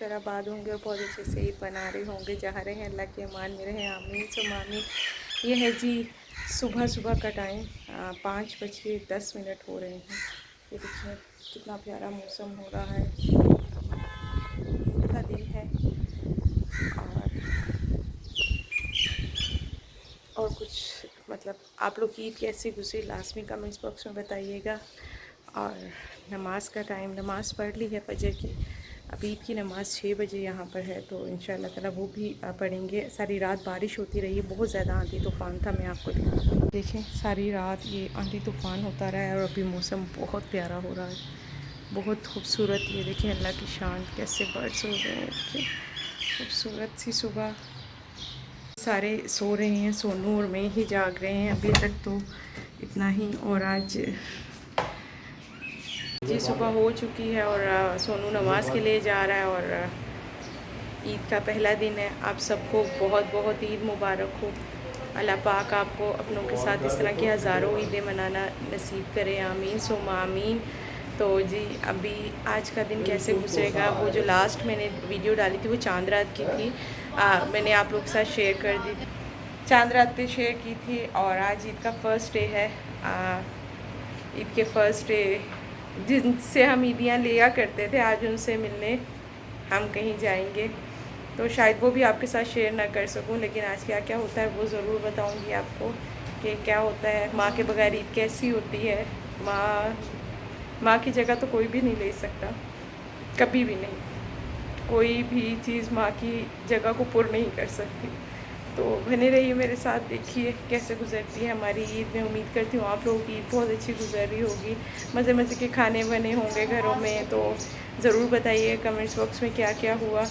माशाल्लाह आबाद होंगे और बहुत अच्छे से ईद मना रहे होंगे, चाह रहे हैं अल्लाह के अमान में रहें, आमीन सो आमीन। ये है जी सुबह सुबह का टाइम, 5:10 हो रहे हैं। ये देखिए कितना प्यारा मौसम हो रहा है, ईद का दिन है। और कुछ मतलब आप लोग की ईद कैसे गुजरी लास्ट में कमेंट्स बॉक्स में बताइएगा। और नमाज का टाइम, नमाज़ पढ़ ली है फजर की, अब ईद की नमाज़ 6 बजे यहाँ पर है, तो इंशाल्लाह ताला वो भी पढ़ेंगे। सारी रात बारिश होती रही, बहुत ज़्यादा आंधी तूफ़ान था, मैं आपको दिखाती हूँ। देखें सारी रात ये आंधी तूफ़ान होता रहा है और अभी मौसम बहुत प्यारा हो रहा है, बहुत खूबसूरत। ये देखें अल्लाह की शान, कैसे बर्ड्स हो रहे हैं, खूबसूरत सी सुबह। सारे सो रहे हैं, सोनू और मैं ही जाग रहे हैं अभी तक, तो इतना ही। और आज जी सुबह हो चुकी है और सोनू नमाज के लिए जा रहा है और ईद का पहला दिन है। आप सबको बहुत बहुत ईद मुबारक हो। अल्लाह पाक आपको अपनों के साथ इस तरह की हज़ारों ईदें मनाना नसीब करे, आमीन सुम्मा आमीन। तो जी अभी आज का दिन कैसे गुजरेगा, वो जो लास्ट मैंने वीडियो डाली थी वो चांद रात की थी, मैंने आप लोग के साथ शेयर कर दी थी, चांद रात पे शेयर की थी। और आज ईद का फ़र्स्ट डे है, ईद के फ़र्स्ट डे जिनसे हम ईदियाँ लिया करते थे, आज उनसे मिलने हम कहीं जाएंगे, तो शायद वो भी आपके साथ शेयर ना कर सकूं, लेकिन आज क्या क्या होता है वो ज़रूर बताऊंगी आपको कि क्या होता है। माँ के बगैर ईद कैसी होती है, माँ की जगह तो कोई भी नहीं ले सकता, कभी भी नहीं। कोई भी चीज़ माँ की जगह को पूर्ण नहीं कर सकती। तो बने रहिए मेरे साथ, देखिए कैसे गुजरती है हमारी ईद। मैं उम्मीद करती हूँ आप लोगों की ईद बहुत अच्छी गुजर रही होगी, मज़े मज़े के खाने बने होंगे घरों में, तो ज़रूर बताइए कमेंट्स बॉक्स में क्या क्या हुआ।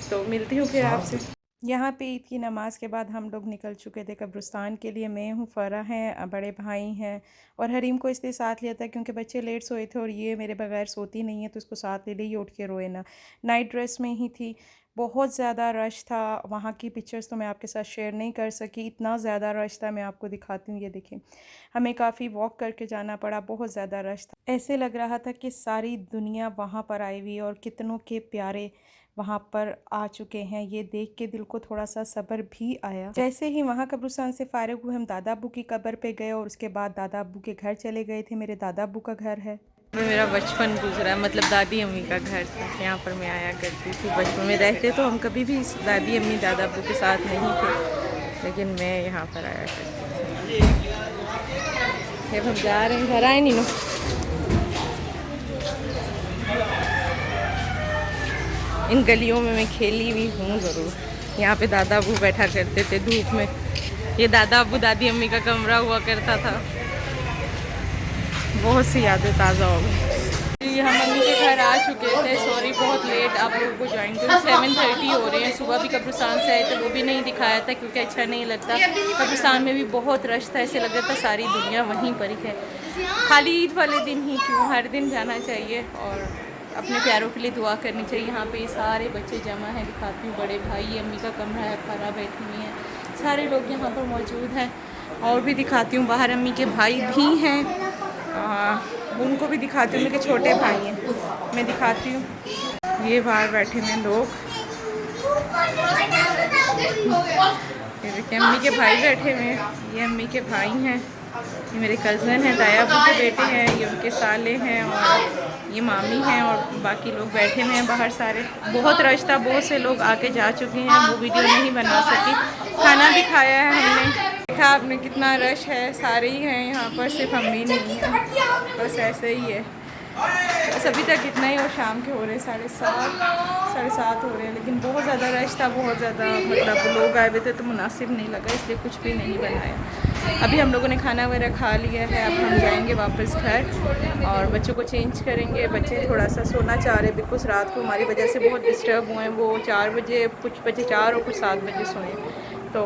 तो मिलती हूँ फिर आपसे। यहाँ पे ईद की नमाज़ के बाद हम लोग निकल चुके थे कब्रिस्तान के लिए। मैं हूँ, फ़रा हैं, बड़े भाई हैं, और हरीम को इसलिए साथ लिया था क्योंकि बच्चे लेट सोए थे और ये मेरे बगैर सोती नहीं है, तो इसको साथ ले ली, उठ के रोए ना। नाइट ड्रेस में ही थी, बहुत ज़्यादा रश था। वहाँ की पिक्चर्स तो मैं आपके साथ शेयर नहीं कर सकी, इतना ज़्यादा रश था। मैं आपको दिखाती हूँ, ये देखें, हमें काफ़ी वॉक करके जाना पड़ा, बहुत ज़्यादा रश था। ऐसे लग रहा था कि सारी दुनिया वहाँ पर आई हुई है और कितनों के प्यारे वहाँ पर आ चुके हैं। ये देख के दिल को थोड़ा सा सब्र भी आया। जैसे ही वहाँ कब्रिस्तान से फारिग हुए, हम दादा अब्बू की कब्र पे गए और उसके बाद दादा अब्बू के घर चले गए थे। मेरे दादा अब्बू का घर है, मेरा बचपन गुजरा, मतलब दादी अम्मी का घर था, यहाँ पर मैं आया करती थी बचपन में। रहते तो हम कभी भी दादी अम्मी दादा अब्बू के साथ नहीं थे, लेकिन मैं यहाँ पर आया करती थी। अब हम जा रहे हैं घर, आए नहीं नो। इन गलियों में मैं खेली हुई हूँ ज़रूर। यहाँ पे दादा अब्बू बैठा करते थे धूप में, ये दादा अब्बू दादी अम्मी का कमरा हुआ करता था। बहुत सी यादें ताज़ा हो गई। हम मम्मी के घर आ चुके थे, सॉरी बहुत लेट आप लोगों को ज्वाइन करूँ, 7:30 हो रहे हैं। सुबह भी कब्रिस्तान से आए थे, वो भी नहीं दिखाया था क्योंकि अच्छा नहीं लगता। कब्रिस्तान में भी बहुत रश था, ऐसे लग रहा था सारी दुनिया वहीं पर ही है। खाली ईद वाले दिन ही क्यों, हर दिन जाना चाहिए और अपने प्यारों के लिए दुआ करनी चाहिए। यहाँ पे सारे बच्चे जमा हैं, दिखाती हूँ, बड़े भाई, अम्मी का कमरा है, फरा बैठी हुई हैं, सारे लोग यहाँ पर मौजूद हैं। और भी दिखाती हूँ, बाहर अम्मी के भाई भी हैं, उनको भी दिखाती हूँ, मेरे छोटे भाई हैं, मैं दिखाती हूँ। ये बाहर बैठे हुए लोग, ये देखिए अम्मी के भाई बैठे हुए हैं, ये अम्मी के भाई हैं, ये मेरे कज़न हैं, ताया अब्बू के बेटे हैं, ये उनके साले हैं, और ये मामी हैं, और बाकी लोग बैठे हुए हैं बाहर सारे। बहुत रश था, बहुत से लोग आके जा चुके हैं, वो वीडियो नहीं बना सकी। खाना भी खाया है हमने, देखा आपने कितना रश है, सारे ही हैं यहाँ पर, सिर्फ अम्मी नहीं है, बस ऐसे ही है। बस अभी तक इतना ही, और शाम के हो रहे 7:30 हो रहे हैं, लेकिन बहुत ज़्यादा रश था, बहुत ज़्यादा मतलब लोग आए हुए थे, तो मुनासिब नहीं लगा, इसलिए कुछ भी नहीं बनाया। अभी हम लोगों ने खाना वगैरह खा लिया है, अब हम जाएंगे वापस घर और बच्चों को चेंज करेंगे। बच्चे थोड़ा सा सोना चाह रहे, बिकॉज रात को हमारी वजह से बहुत डिस्टर्ब हुए हैं, वो 4 बजे, कुछ बजे 4 और कुछ 7 बजे सोए, तो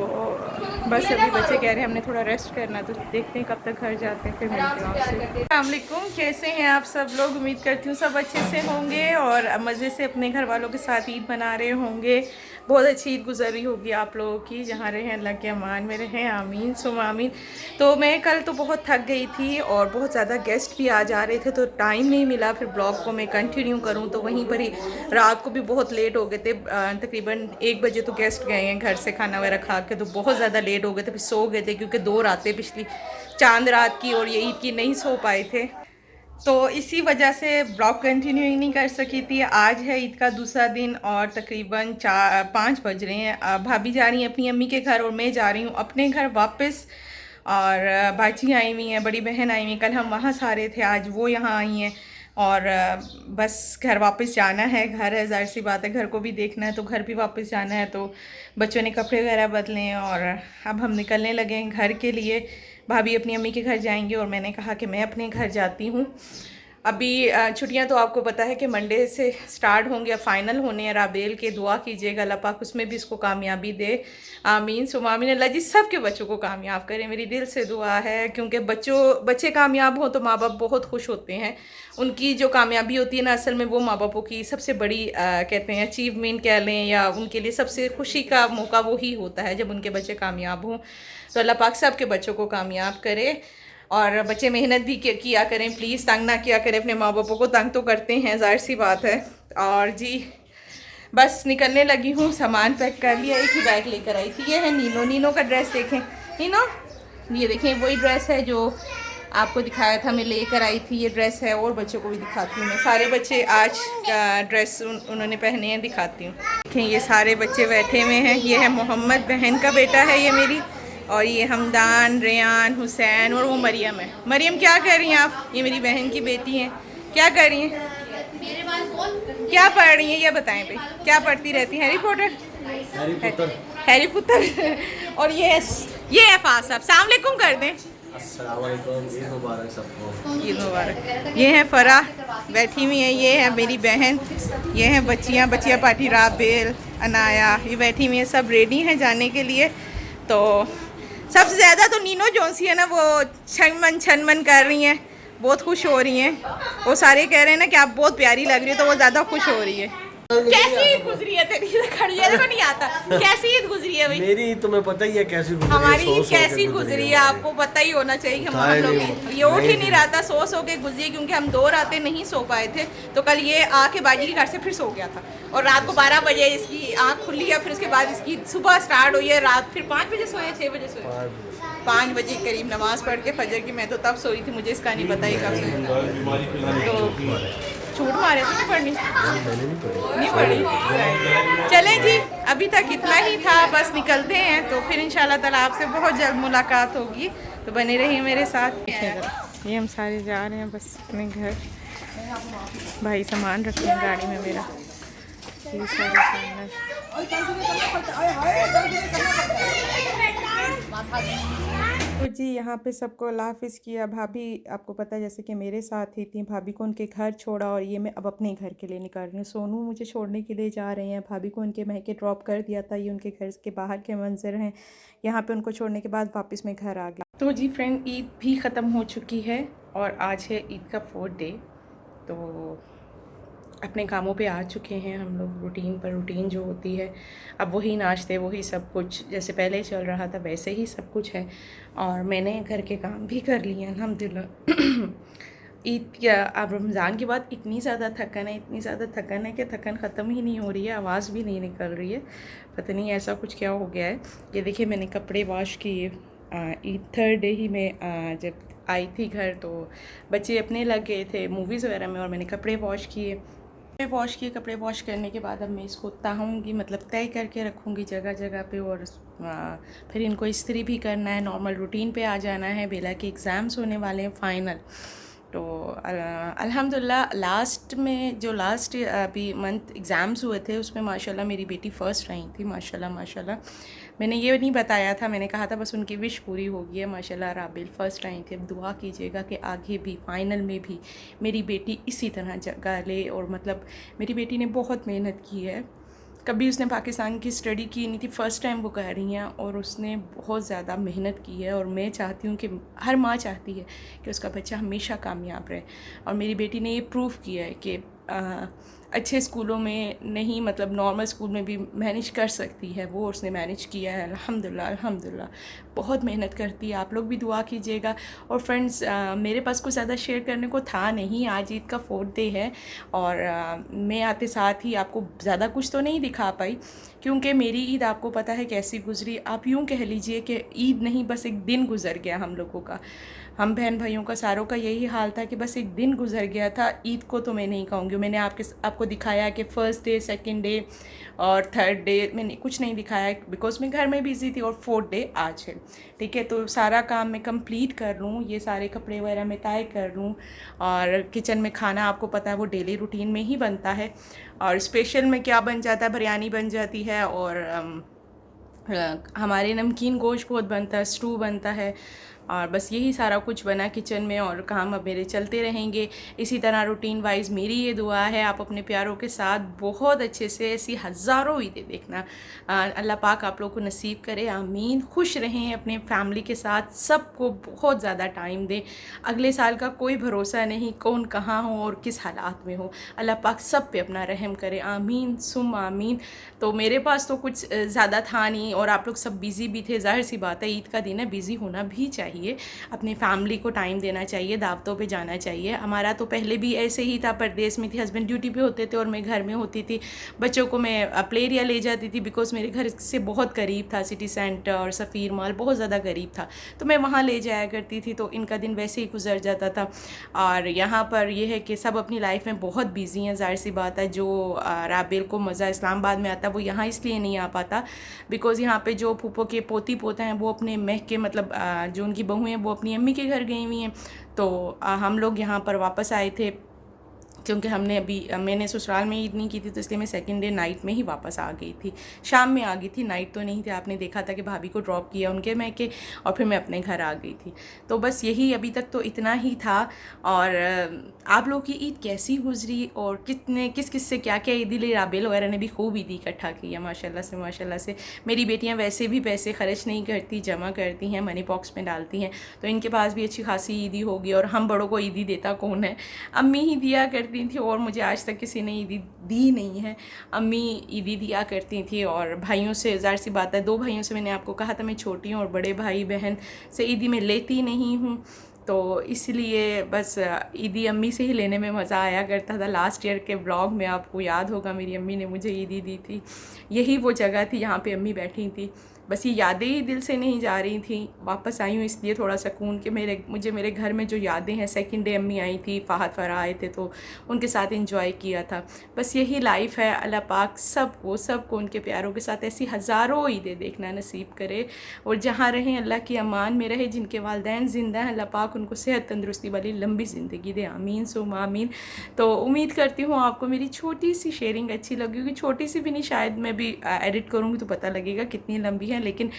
बस अभी बच्चे कह रहे हैं हमने थोड़ा रेस्ट करना, तो देखते हैं कब तक घर जाते हैं, फिर मिलते हैं आपसे। अस्सलाम वालेकुम, कैसे हैं आप सब लोग? उम्मीद करती हूँ सब अच्छे से होंगे और मज़े से अपने घर वालों के साथ ईद मना रहे होंगे। बहुत अच्छी ईद गुजरी होगी आप लोगों की, जहाँ रहे अल्लाह के अमान में रहें, आमीन सुम आमीन। तो मैं कल तो बहुत थक गई थी और बहुत ज़्यादा गेस्ट भी आ जा रहे थे, तो टाइम नहीं मिला फिर ब्लॉग को मैं कंटिन्यू करूँ। तो वहीं पर ही रात को भी बहुत लेट हो गए थे, तकरीबन 1 बजे तो गेस्ट गए हैं घर से खाना वगैरह खा के, तो बहुत ज़्यादा लेट हो गए थे, फिर सो गए थे क्योंकि 2 रातें पिछली चांद रात की और ये ईद की नहीं सो पाए थे, तो इसी वजह से ब्लॉग कंटिन्यू ही नहीं कर सकी थी। आज है ईद का दूसरा दिन और तकरीबन 5 बज रहे हैं। भाभी जा रही हैं अपनी अम्मी के घर और मैं जा रही हूँ अपने घर वापस। और बाची आई हुई हैं, बड़ी बहन आई हुई हैं, कल हम वहाँ सारे थे, आज वो यहाँ आई हैं और बस घर वापस जाना है। घर है, ज़ाहिर सी बात है, घर को भी देखना है तो घर भी वापस जाना है। तो बच्चों ने कपड़े वगैरह बदले हैं और अब हम निकलने लगे हैं घर के लिए। भाभी अपनी अम्मी के घर जाएंगे और मैंने कहा कि मैं अपने घर जाती हूँ। अभी छुट्टियां तो आपको पता है कि मंडे से स्टार्ट होंगे, फाइनल होने हैं। राबेल के दुआ कीजिएगा अल्लाह पाक उसमें भी इसको कामयाबी दे, आमीन सुम आमीन। अल्लाह जी सब के बच्चों को कामयाब करें, मेरी दिल से दुआ है, क्योंकि बच्चे कामयाब हों तो माँ बाप बहुत खुश होते हैं। उनकी जो कामयाबी होती है ना, असल में वो माँ बापों की सबसे बड़ी कहते हैं अचीवमेंट कह लें, या उनके लिए सबसे खुशी का मौका वही होता है जब उनके बच्चे कामयाब हों। तो अल्लाह पाक सब के बच्चों को कामयाब करे और बच्चे मेहनत भी किया करें, प्लीज़ तंग ना किया करें अपने माँ बापों को, तंग तो करते हैं ज़ाहिर सी बात है। और जी बस निकलने लगी हूँ, सामान पैक कर लिया, एक ही बैग लेकर आई थी। ये है नीनो का ड्रेस, देखें नीनो, ये देखें वही ड्रेस है जो आपको दिखाया था, मैं लेकर आई थी। ये ड्रेस है और बच्चों को भी दिखाती हूँ मैं, सारे बच्चे आज ड्रेस उन्होंने पहने हैं, दिखाती हूँ। देखें ये सारे बच्चे बैठे हुए हैं, ये है मोहम्मद बहन का बेटा है ये मेरी, और ये हमदान, रेयान, हुसैन और वो मरियम है। मरियम क्या कर रही हैं आप? ये मेरी बहन की बेटी हैं। क्या कर रही हैं? क्या पढ़ रही हैं ये बताएं भाई, क्या पढ़ती रहती हैं? हैरी पुत्र और ये है फास साहब, सलाम अलैकुम कर दें। अस्सलाम वालेकुम, ईद मुबारक सबको। ईद मुबारक। ये है फरा बैठी हुई है, ये है मेरी बहन, ये हैं बच्चियाँ पार्टी, राबेल, अनाया, ये बैठी हुई हैं, सब रेडी हैं जाने के लिए। तो सबसे ज़्यादा तो नीनो जोंसी है ना, वो छनमन कर रही हैं, बहुत खुश हो रही हैं। वो सारे कह रहे हैं ना कि आप बहुत प्यारी लग रही हो, तो वो ज़्यादा खुश हो रही है। कैसी ईद गुजरी है तेरी? खड़ी है, नहीं आता। कैसी ईद गुजरी है भाई? मेरी तुम्हें पता ही है कैसी गुजरी है। हमारी ईद कैसी गुजरी है आपको पता ही होना चाहिए कि हम लोग ये उठ ही नहीं रहा था, सो के गुजरी, क्योंकि हम 2 रातें नहीं सो पाए थे। तो कल ये आके बाजी के घर से फिर सो गया था और रात को 12 बजे इसकी आँख खुली है, फिर उसके बाद इसकी सुबह स्टार्ट हुई है, रात फिर 5 बजे सोए, 6 बजे सोए, 5 बजे करीब नमाज़ पढ़ के फजर की। मैं तो तब सोई थी, मुझे इसका नहीं पता ही कब सोई। तो छूट मारे तो नहीं पढ़नी, नहीं पढ़ी। चलें जी, अभी तक इतना ही था, बस निकलते हैं तो फिर इंशाल्लाह ताला आपसे बहुत जल्द मुलाकात होगी, तो बने रहिए मेरे साथ। ये हम सारे जा रहे हैं बस अपने घर। भाई सामान रखे हैं गाड़ी में मेरा, ये सारे सामान। तो जी यहाँ पे सबको अल्लाह हाफिज़ किया। भाभी आपको पता है जैसे कि मेरे साथ ही थी, भाभी को उनके घर छोड़ा और ये मैं अब अपने घर के लिए निकल रही हूँ। सोनू मुझे छोड़ने के लिए जा रहे हैं, भाभी को उनके महके ड्रॉप कर दिया था। ये उनके घर के बाहर के मंजर हैं, यहाँ पे उनको छोड़ने के बाद वापस मैं घर आ गया। तो जी फ्रेंड, ईद भी ख़त्म हो चुकी है और आज है ईद का 4th डे। तो अपने कामों पे आ चुके हैं हम लोग, रूटीन जो होती है, अब वही नाश्ते वही सब कुछ जैसे पहले चल रहा था वैसे ही सब कुछ है। और मैंने घर के काम भी कर लिए अल्हम्दुलिल्लाह। ईद या अब रमज़ान के बाद इतनी ज़्यादा थकन है कि थकन ख़त्म ही नहीं हो रही है, आवाज़ भी नहीं निकल रही है, पता नहीं ऐसा कुछ क्या हो गया है। ये देखिए मैंने कपड़े वॉश किए, ईद 3rd डे ही में जब आई थी घर तो बच्चे अपने लग गए थे मूवीज़ वगैरह में और मैंने कपड़े वॉश किए। कपड़े वॉश करने के बाद अब मैं इसको तहूँगी, मतलब तय करके रखूँगी जगह जगह पे, और फिर इनको इस्त्री भी करना है, नॉर्मल रूटीन पे आ जाना है। बेला के एग्ज़ाम्स होने वाले हैं फाइनल। तो अल्हम्दुलिल्लाह लास्ट अभी मंथ एग्ज़ाम्स हुए थे, उसमें माशाल्लाह मेरी बेटी फ़र्स्ट रही थी, माशाल्लाह। मैंने ये नहीं बताया था, मैंने कहा था बस उनकी विश पूरी हो गई है, माशाल्लाह राबिल फ़र्स्ट रही थी। अब दुआ कीजिएगा कि आगे भी फाइनल में भी मेरी बेटी इसी तरह जगह ले, और मतलब मेरी बेटी ने बहुत मेहनत की है, कभी उसने पाकिस्तान की स्टडी की नहीं थी, फ़र्स्ट टाइम वो कर रही हैं और उसने बहुत ज़्यादा मेहनत की है। और मैं चाहती हूँ कि हर माँ चाहती है कि उसका बच्चा हमेशा कामयाब रहे, और मेरी बेटी ने ये प्रूव किया है कि अच्छे स्कूलों में नहीं, मतलब नॉर्मल स्कूल में भी मैनेज कर सकती है। वो उसने मैनेज किया है, अल्हम्दुलिल्लाह अल्हम्दुलिल्लाह। बहुत मेहनत करती है, आप लोग भी दुआ कीजिएगा। और फ्रेंड्स, मेरे पास कुछ ज़्यादा शेयर करने को था नहीं, आज ईद का 4th डे है और मैं आते साथ ही आपको ज़्यादा कुछ तो नहीं दिखा पाई, क्योंकि मेरी ईद आपको पता है कैसी गुजरी। आप यूँ कह लीजिए कि ईद नहीं, बस एक दिन गुजर गया हम लोगों का, हम बहन भाइयों का सारों का यही हाल था कि बस एक दिन गुजर गया था। ईद को तो मैं नहीं कहूँगी, मैंने आपको दिखाया कि फ़र्स्ट डे, सेकंड डे और थर्ड डे मैंने कुछ नहीं दिखाया बिकॉज मैं घर में बिज़ी थी, और 4th डे आज है। ठीक है, तो सारा काम मैं कंप्लीट कर लूँ, ये सारे कपड़े वगैरह मैं तय कर लूँ, और किचन में खाना आपको पता है वो डेली रूटीन में ही बनता है। और स्पेशल में क्या बन जाता है, बिरयानी बन जाती है, और हमारे नमकीन गोश्त बहुत बनता है, स्टू बनता है, और बस यही सारा कुछ बना किचन में, और काम अब मेरे चलते रहेंगे इसी तरह रूटीन वाइज। मेरी ये दुआ है आप अपने प्यारों के साथ बहुत अच्छे से ऐसी हज़ारों ईदें देखना, अल्लाह पाक आप लोग को नसीब करे, आमीन। खुश रहें अपने फैमिली के साथ, सबको बहुत ज़्यादा टाइम दें। अगले साल का कोई भरोसा नहीं, कौन कहाँ हो और किस हालात में हो। अल्लाह पाक सब पे अपना रहम करे, आमीन सुम आमीन। तो मेरे पास तो कुछ ज़्यादा था नहीं, और आप लोग सब बिज़ी भी थे, जाहिर सी बात है ईद का दिन है, बिज़ी होना भी चाहिए, अपनी फैमिली को टाइम देना चाहिए, दावतों पे जाना चाहिए। हमारा तो पहले भी ऐसे ही था, परदेश में थी, हस्बैंड ड्यूटी पे होते थे और मैं घर में होती थी। बच्चों को मैं प्ले एरिया ले जाती थी बिकॉज मेरे घर से बहुत करीब था, सिटी सेंटर और सफ़ीर मॉल बहुत ज़्यादा करीब था, तो मैं वहाँ ले जाया करती थी, तो इनका दिन वैसे ही गुजर जाता था। और यहाँ पर यह है कि सब अपनी लाइफ में बहुत बिजी हैं, जाहिर सी बात है। जो राबेल को मज़ा इस्लामाबाद में आता है वो यहाँ इसलिए नहीं आ पाता बिकॉज़ यहाँ पे जो फूफो के पोती पोता हैं वो अपने महक के, मतलब जो उनकी बहू हैं वो अपनी अम्मी के घर गई हुई हैं। तो हम लोग यहाँ पर वापस आए थे, क्योंकि मैंने ससुराल में ईद नहीं की थी, तो इसलिए मैं सेकंड डे नाइट में ही वापस आ गई थी, शाम में आ गई थी, नाइट तो नहीं थी। आपने देखा था कि भाभी को ड्रॉप किया उनके मैके, और फिर मैं अपने घर आ गई थी। तो बस यही अभी तक तो इतना ही था। और आप लोग की ईद कैसी गुजरी और किस किस से क्या क्या ईदी ली? राबेल वगैरह ने भी खूब ईदी इकट्ठा की है, माशाल्लाह से। मेरी बेटियाँ वैसे भी पैसे खर्च नहीं करती, जमा करती हैं, मनी बॉक्स में डालती हैं, तो इनके पास भी अच्छी खासी ईदी होगी। और हम बड़ों को ईदी देता कौन है? अम्मी ही दिया करती थी, और मुझे आज तक किसी ने ईदी दी नहीं है। अम्मी ईदी दिया करती थी, और भाइयों से ज़ाहिर सी बात है, 2 भाइयों से मैंने आपको कहा था मैं छोटी हूँ, और बड़े भाई बहन से ईदी मैं लेती नहीं हूँ, तो इसलिए बस ईदी अम्मी से ही लेने में मज़ा आया करता था। लास्ट ईयर के ब्लॉग में आपको याद होगा मेरी अम्मी ने मुझे ईदी दी थी, यही वो जगह थी जहाँ पे अम्मी बैठी थी। बस ये यादें ही दिल से नहीं जा रही थी। वापस आई हूँ इसलिए थोड़ा सुकून कि मुझे मेरे घर में जो यादें हैं, सेकंड डे अम्मी आई थी, फ़हद फ़राह आए थे, तो उनके साथ एंजॉय किया था। बस यही लाइफ है। अल्लाह पाक सबको उनके प्यारों के साथ ऐसी हज़ारों ईदें देखना नसीब करे, और जहाँ रहें अल्लाह की अमान में रहे। जिनके वालिदैन ज़िंदा हैं, अल्लाह पाक उनको सेहत तंदुरुस्ती वाली लंबी ज़िंदगी दे, आमीन सुम आमीन। तो उम्मीद करती हूँ आपको मेरी छोटी सी शेयरिंग अच्छी लगी होगी। छोटी सी भी नहीं, शायद मैं भी एडिट करूँगी तो पता लगेगा कितनी लंबी है। लेकिन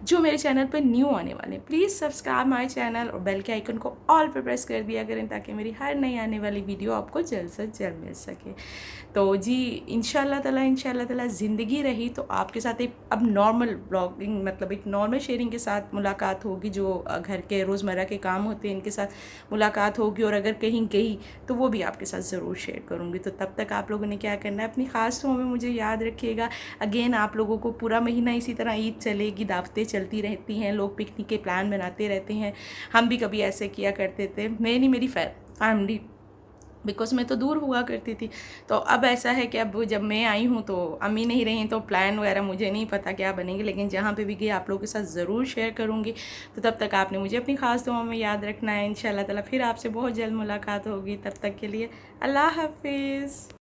जो मेरे चैनल पर न्यू आने वाले हैं, प्लीज़ सब्सक्राइब माय चैनल और बेल के आइकन को ऑल पे प्रेस कर दिया करें, ताकि मेरी हर नई आने वाली वीडियो आपको जल्द से जल्द मिल सके। तो जी इंशाल्लाह ताला ज़िंदगी रही तो आपके साथ एक अब नॉर्मल ब्लॉगिंग, मतलब एक नॉर्मल शेयरिंग के साथ मुलाकात होगी। जो घर के रोज़मर्रा के काम होते हैं इनके साथ मुलाकात होगी, और अगर कहीं गई तो वो भी आपके साथ ज़रूर शेयर करूँगी। तो तब तक आप लोगों ने क्या करना है, अपनी ख़ास दुआओं में मुझे याद रखिएगा। अगेन आप लोगों को पूरा महीना इसी तरह ईद चलेगी, दावतें चलती रहती हैं, लोग पिकनिक के प्लान बनाते रहते हैं। हम भी कभी ऐसे किया करते थे, मैं नहीं, मेरी फैमिली, बिकॉज़ मैं तो दूर हुआ करती थी। तो अब ऐसा है कि अब जब मैं आई हूँ तो अम्मी नहीं रही, तो प्लान वगैरह मुझे नहीं पता क्या बनेंगे, लेकिन जहाँ पे भी गई आप लोगों के साथ ज़रूर शेयर करूँगी। तो तब तक आपने मुझे अपनी ख़ास दुआओं में याद रखना है। इंशाल्लाह ताला फिर आपसे बहुत जल्द मुलाकात होगी। तब तक के लिए अल्लाह हाफिज़।